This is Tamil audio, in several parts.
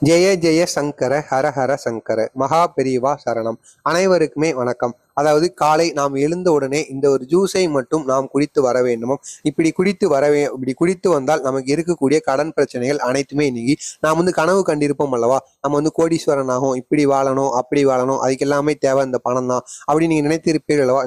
ஜெய ஜெய சங்கர ஹர ஹர சங்கர மகா பெரியவா சரணம். அனைவருக்குமே வணக்கம். அதாவது காலை நாம் எழுந்த உடனே இந்த ஒரு ஜூஸை மட்டும் நாம் குடித்து வர வேண்டுமோ. இப்படி குடித்து வந்தால் நமக்கு இருக்கக்கூடிய கடன் பிரச்சனைகள் அனைத்துமே நீங்கி நாம் கனவு கண்டிருப்போம் அல்லவா, நம்ம கோடீஸ்வரன் ஆகும், இப்படி வாழணும் அப்படி வாழணும், அதுக்கு எல்லாமே தேவை இந்த பணம் தான் அப்படி நீங்க நினைத்திருப்பீர்கள் அல்லவா.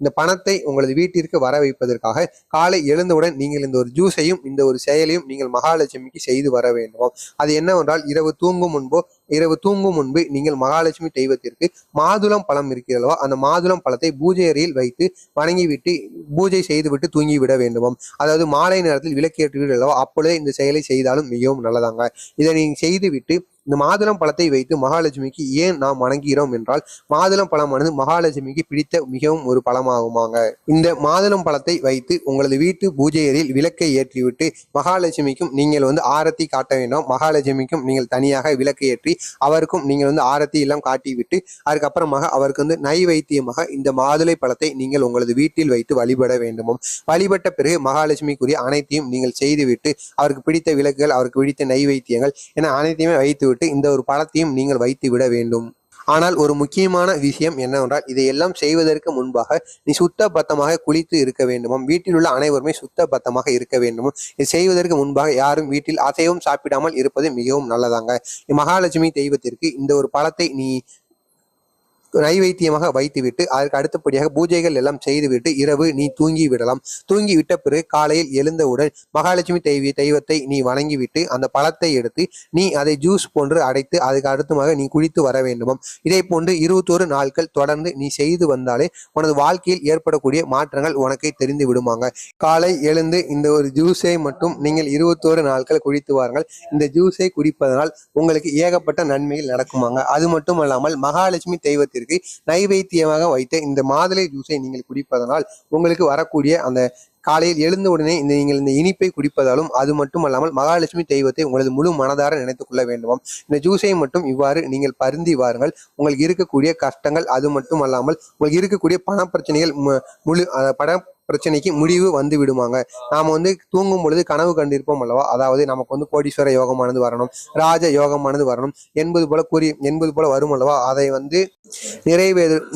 இந்த பணத்தை உங்களது வீட்டிற்கு வர வைப்பதற்காக காலை எழுந்தவுடன் நீங்கள் இந்த ஒரு ஜூஸையும் இந்த ஒரு செயலையும் நீங்கள் மகாலட்சுமிக்கு செய்து வர வேண்டும். அது என்னவென்றால் இரவு தூங்கும் முன்பு நீங்கள் மகாலட்சுமி தெய்வத்திற்கு மாதுளம் பழம் இருக்கிறதா, அந்த மாதுளம் பழத்தை பூஜை அறையில் வைத்து வணங்கிவிட்டு பூஜை செய்துவிட்டு தூங்கிவிட வேண்டுமாம். அதாவது மாலை நேரத்தில் விளக்கேற்றுவீர்களோ அப்பொழுதே இந்த செயலை செய்தாலும் மிகவும் நல்லதாங்க. இதை நீங்கள் செய்துவிட்டு இந்த மாதுளம் பழத்தை வைத்து மகாலட்சுமிக்கு ஏன் நாம் வணங்குகிறோம் என்றால், மாதுளம் பழமானது மகாலட்சுமிக்கு பிடித்த மிகவும் ஒரு பழமாகுமாங்க. இந்த மாதுளம் பழத்தை வைத்து உங்களது வீட்டு பூஜை அறையில் விளக்கை ஏற்றிவிட்டு மகாலட்சுமிக்கும் நீங்கள் ஆரத்தி காட்ட வேண்டும். மகாலட்சுமிக்கும் நீங்கள் தனியாக விளக்கை ஏற்றி அவருக்கும் நீங்கள் ஆரத்தி எல்லாம் காட்டிவிட்டு அதுக்கப்புறமாக அவருக்கு நைவேத்தியமாக இந்த மாதுளை பழத்தை நீங்கள் உங்களது வீட்டில் வைத்து வழிபட வேண்டுமோ. வழிபட்ட பிறகு மகாலட்சுமிக்குரிய அனைத்தையும் நீங்கள் செய்துவிட்டு அவருக்கு பிடித்த விளக்குகள், அவருக்கு பிடித்த நைவேத்தியங்கள் என அனைத்தையுமே வைத்துவிட்டு இந்த ஒரு பழத்தையும் நீங்கள் வைத்து விட வேண்டும். ஆனால் ஒரு முக்கியமான விஷயம் என்னவென்றால், இதையெல்லாம் செய்வதற்கு முன்பாக நீ சுத்த பத்தமாக குளித்து இருக்க வேண்டுமாம். வீட்டில் உள்ள அனைவருமே சுத்த பத்தமாக இருக்க வேண்டுமோ. இதை செய்வதற்கு முன்பாக யாரும் வீட்டில் அசைவம் சாப்பிடாமல் இருப்பது மிகவும் நல்லதாங்க. மகாலட்சுமி தெய்வத்திற்கு இந்த ஒரு பழத்தை நீ நைவேத்தியமாக வைத்துவிட்டு அதற்கு அடுத்தபடியாக பூஜைகள் எல்லாம் செய்துவிட்டு இரவு நீ தூங்கி விடலாம். தூங்கி விட்ட பிறகு காலையில் எழுந்தவுடன் மகாலட்சுமி தெய்வத்தை நீ வணங்கிவிட்டு அந்த பழத்தை எடுத்து நீ அதை ஜூஸ் போன்று அடைத்து அதுக்கு அடுத்தமாக நீ குடித்து வர வேண்டுமாம். இதை போன்று 21 நாட்கள் தொடர்ந்து நீ செய்து வந்தாலே உனது வாழ்க்கையில் ஏற்படக்கூடிய மாற்றங்கள் உனக்கே தெரிந்து விடுமாங்க. காலை எழுந்து இந்த ஒரு ஜூஸை மட்டும் நீங்கள் 21 நாட்கள் குடித்து வாருங்கள். இந்த ஜூஸை குடிப்பதனால் உங்களுக்கு ஏகப்பட்ட நன்மைகள் நடக்குமாங்க. அது மட்டும் அல்லாமல் மகாலட்சுமி தெய்வத்திற்கு நைவேத்தியமாக வைத்த இந்த மாதுளை ஜூஸை நீங்கள் குடிப்பதனால் உங்களுக்கு வரக்கூடிய அந்த காலையில் எழுந்த உடனே நீங்கள் இந்த இனிப்பை குடிப்பதாலும், அது மட்டும் அல்லாமல் மகாலட்சுமி தெய்வத்தை உங்களது முழு மனதார நினைத்துக் கொள்ள வேண்டுமாம். இந்த ஜூஸை மட்டும் இவ்வாறு நீங்கள் பருந்தி வாருங்கள். உங்களுக்கு இருக்கக்கூடிய கஷ்டங்கள், அது மட்டும் அல்லாமல் உங்களுக்கு இருக்கக்கூடிய பண பிரச்சனைகள் பிரச்சனைக்கு முடிவு வந்து விடுமாங்க. நாம தூங்கும் பொழுது கனவு கண்டிருப்போம் அல்லவா, அதாவது நமக்கு கோடீஸ்வர யோகமானது வரணும், ராஜ யோகமானது வரணும் என்பது போல வரும் அல்லவா. அதை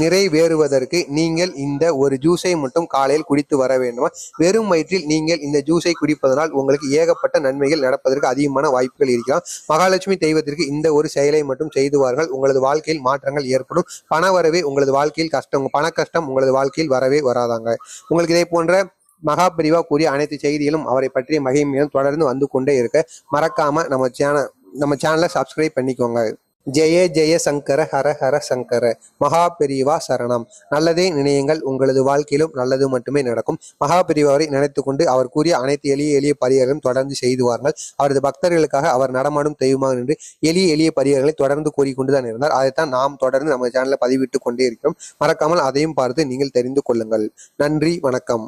நிறைவேறுவதற்கு நீங்கள் இந்த ஒரு ஜூஸை மட்டும் காலையில் குடித்து வர வேண்டும். வெறும் வயிற்றில் நீங்கள் இந்த ஜூஸை குடிப்பதனால் உங்களுக்கு ஏகப்பட்ட நன்மைகள் நடப்பதற்கு அதிகமான வாய்ப்புகள் இருக்கலாம். மகாலட்சுமி தெய்வத்திற்கு இந்த ஒரு செயலை மட்டும் செய்துவார்கள். உங்களது வாழ்க்கையில் மாற்றங்கள் ஏற்படும். பண வரவே உங்களது வாழ்க்கையில் பண கஷ்டம் உங்களது வாழ்க்கையில் வரவே வராதாங்க. உங்களுக்கு போன்ற மகா பெரிவா கூறிய அனைத்து செய்திகளும் அவரை பற்றிய மகிமையும் தொடர்ந்து வந்து கொண்டே இருக்க மறக்காம நம்ம சேனலை சப்ஸ்கிரைப் பண்ணிக்கோங்க. ஜெய ஜெய சங்கர ஹர ஹர சங்கர மகா பெரிவா சரணம். நல்லதே நினையுங்கள், உங்களது வாழ்க்கையிலும் நல்லது மட்டுமே நடக்கும். மகா பெரிவாரை நினைத்து கொண்டு அவர் கூறிய அனைத்து எளிய பரிகாரங்களும் தொடர்ந்து செய்துவார்கள். அவரது பக்தர்களுக்காக அவர் நடமாடும் தெய்வமாக நின்று எளிய பரிகாரங்களை தொடர்ந்து கூறிக்கொண்டுதான் இருந்தார். அதைத்தான் நாம் தொடர்ந்து நம்ம சேனலில் பதிவிட்டு கொண்டே இருக்கிறோம். மறக்காமல் அதையும் பார்த்து நீங்கள் தெரிந்து கொள்ளுங்கள். நன்றி, வணக்கம்.